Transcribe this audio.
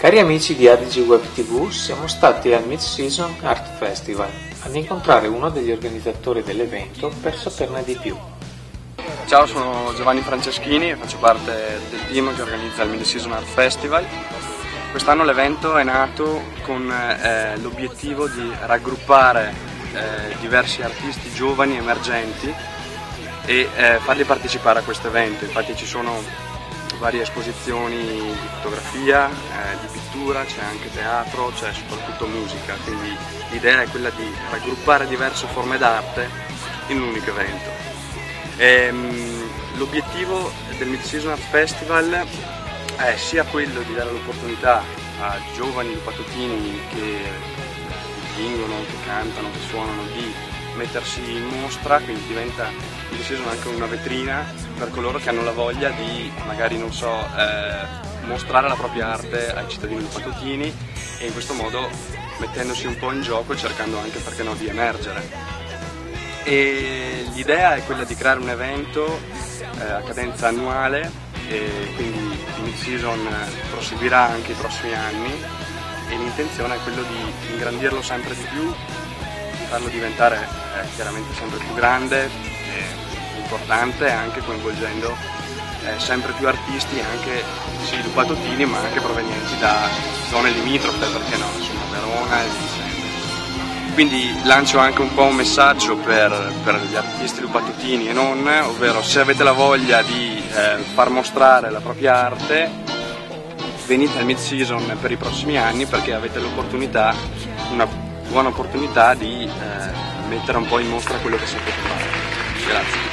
Cari amici di ADG Web TV, siamo stati al Mid-Season Art Festival ad incontrare uno degli organizzatori dell'evento per saperne di più. Ciao, sono Giovanni Franceschini e faccio parte del team che organizza il Mid-Season Art Festival. Quest'anno l'evento è nato con l'obiettivo di raggruppare diversi artisti giovani emergenti e farli partecipare a questo evento. Infatti ci sono varie esposizioni di fotografia, di pittura, c'è anche teatro, c'è soprattutto musica, quindi l'idea è quella di raggruppare diverse forme d'arte in un unico evento. L'obiettivo del Mid-Season Art Festival è sia quello di dare l'opportunità a giovani lupatotini che dipingono, che cantano, che suonano, di mettersi in mostra, quindi diventa Mid-Season anche una vetrina per coloro che hanno la voglia di, magari non so, mostrare la propria arte ai cittadini lupatotini e in questo modo mettendosi un po' in gioco e cercando anche, perché no, di emergere. E l'idea è quella di creare un evento a cadenza annuale, e quindi il Mid-Season proseguirà anche i prossimi anni e l'intenzione è quello di ingrandirlo sempre di più, farlo diventare chiaramente sempre più grande e importante, anche coinvolgendo sempre più artisti, anche sì, lupatotini, ma anche provenienti da zone limitrofe, perché no, insomma Verona e Vicenza. Quindi lancio anche un po' un messaggio per gli artisti lupatotini e non, ovvero se avete la voglia di far mostrare la propria arte, venite al Mid-Season per i prossimi anni, perché avete l'opportunità, una buona opportunità di mettere un po' in mostra quello che sapete fare. Grazie.